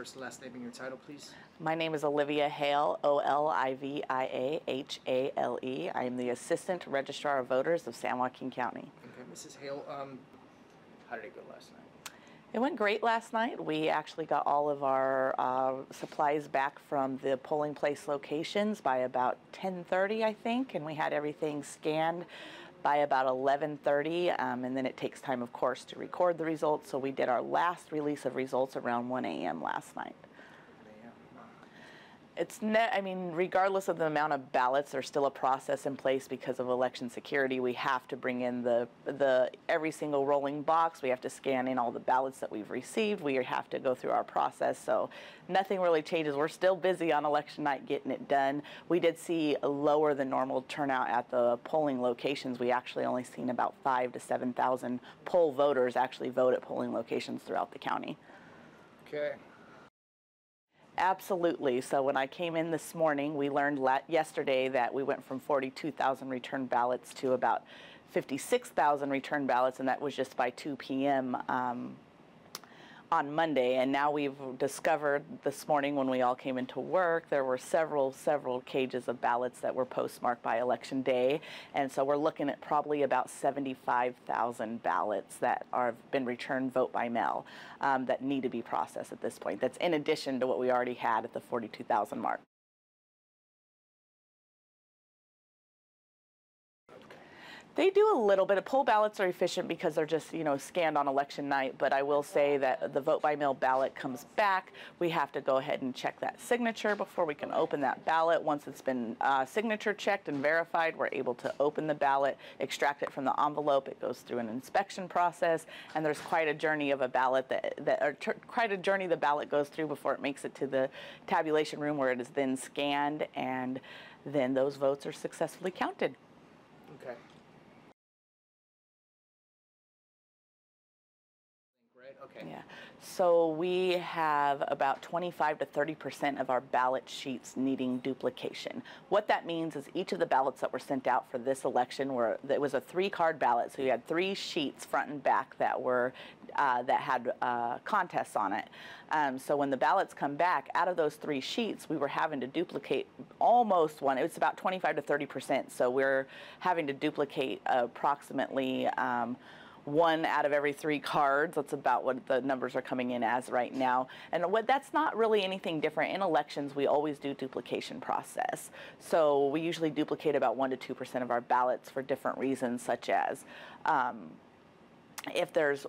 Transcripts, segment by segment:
first and last name and your title, please. My name is Olivia Hale, Oliviahale. I am the Assistant Registrar of Voters of San Joaquin County. Okay, Mrs. Hale, how did it go last night? It went great last night. We actually got all of our supplies back from the polling place locations by about 10:30, I think, and we had everything scanned by about 11:30, and then it takes time, of course, to record the results. So we did our last release of results around 1 a.m. last night. I mean, regardless of the amount of ballots, there's still a process in place because of election security. We have to bring in every single rolling box. We have to scan in all the ballots that we've received. We have to go through our process. So nothing really changes. We're still busy on election night getting it done. We did see a lower than normal turnout at the polling locations. We actually only seen about 5,000 to 7,000 poll voters actually vote at polling locations throughout the county. Okay. Absolutely. So when I came in this morning, we learned yesterday that we went from 42,000 returned ballots to about 56,000 returned ballots, and that was just by 2 p.m. On Monday. And now we've discovered this morning when we all came into work, there were several cages of ballots that were postmarked by Election Day. And so we're looking at probably about 75,000 ballots that have been returned vote by mail that need to be processed at this point. That's in addition to what we already had at the 42,000 mark. They do a little bit. Poll ballots are efficient because they're just, scanned on election night. But I will say that the vote by mail ballot comes back. We have to go ahead and check that signature before we can open that ballot. Once it's been signature checked and verified, we're able to open the ballot, extract it from the envelope. It goes through an inspection process, and there's quite a journey of a ballot quite a journey the ballot goes through before it makes it to the tabulation room, where it is then scanned, and then those votes are successfully counted. Okay. Okay. Yeah. So we have about 25 to 30% of our ballot sheets needing duplication. What that means is each of the ballots that were sent out for this election it was a 3-card ballot, so you had 3 sheets front and back that had contests on it. So when the ballots come back, out of those 3 sheets, we were having to duplicate almost one. It was about 25 to 30%. So we're having to duplicate approximately 1 out of every 3 cards. That's about what the numbers are coming in as right now. And that's not really anything different. In elections, we always do duplication process. So we usually duplicate about 1 to 2% of our ballots for different reasons, such as if there's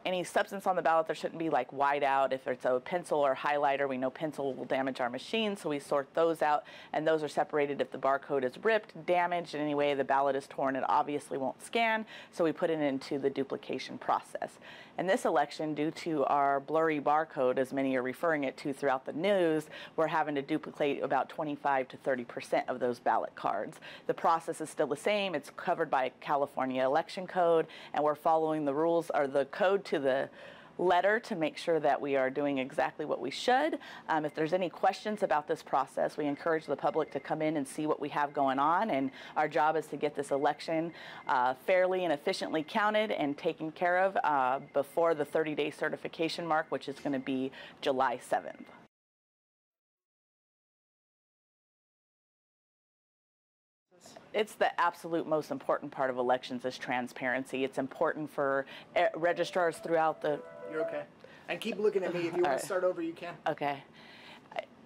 any substance on the ballot, there shouldn't be like white out. If it's a pencil or highlighter, we know pencil will damage our machine, so we sort those out, and those are separated. If the barcode is ripped, damaged in any way, the ballot is torn, it obviously won't scan, so we put it into the duplication process. In this election, due to our blurry barcode, as many are referring it to throughout the news, we're having to duplicate about 25 to 30% of those ballot cards. The process is still the same. It's covered by California election code, and we're following the rules or the code to the letter to make sure that we are doing exactly what we should. If there's any questions about this process, we encourage the public to come in and see what we have going on, and our job is to get this election fairly and efficiently counted and taken care of before the 30-day certification mark, which is going to be July 7th. It's the absolute most important part of elections is transparency. It's important for registrars throughout the... You're okay. And keep looking at me. If you want to start over, you can. Okay.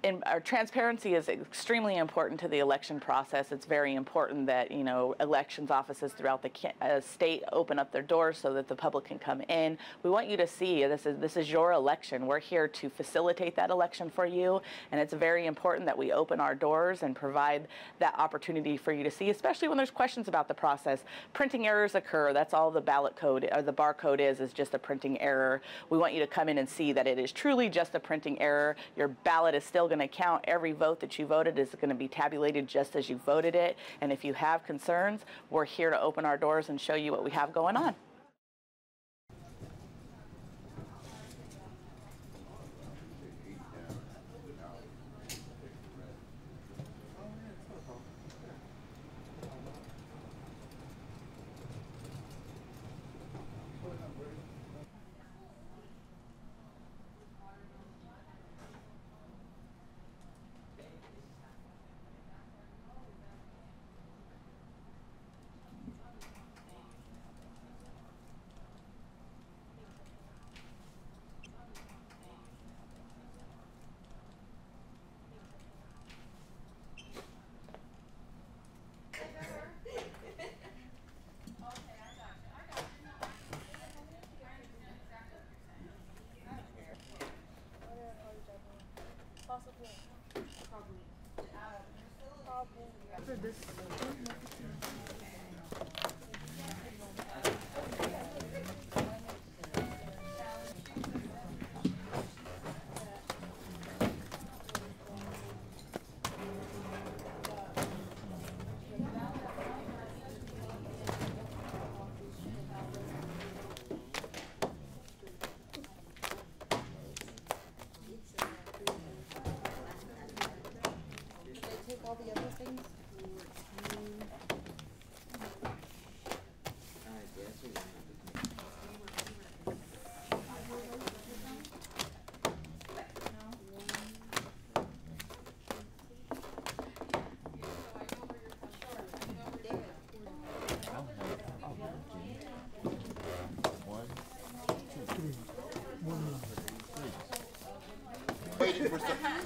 And our transparency is extremely important to the election process. It's very important that, elections offices throughout the state open up their doors so that the public can come in. We want you to see this is your election. We're here to facilitate that election for you, and it's very important that we open our doors and provide that opportunity for you to see, especially when there's questions about the process. Printing errors occur. That's all the ballot code or the barcode is just a printing error. We want you to come in and see that it is truly just a printing error. Your ballot is still going to count. Every vote that you voted is going to be tabulated just as you voted it. And if you have concerns, we're here to open our doors and show you what we have going on. All the other things.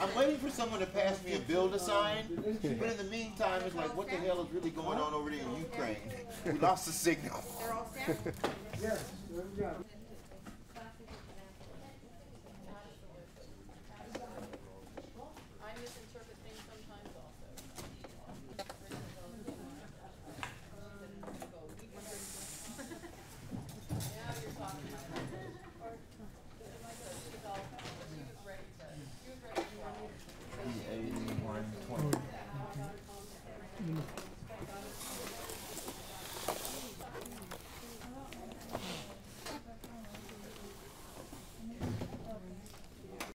I'm waiting for someone to pass me a bill to sign, but in the meantime, it's like, what the hell is really going on over there in Ukraine? We lost the signal. They're all set? Yes.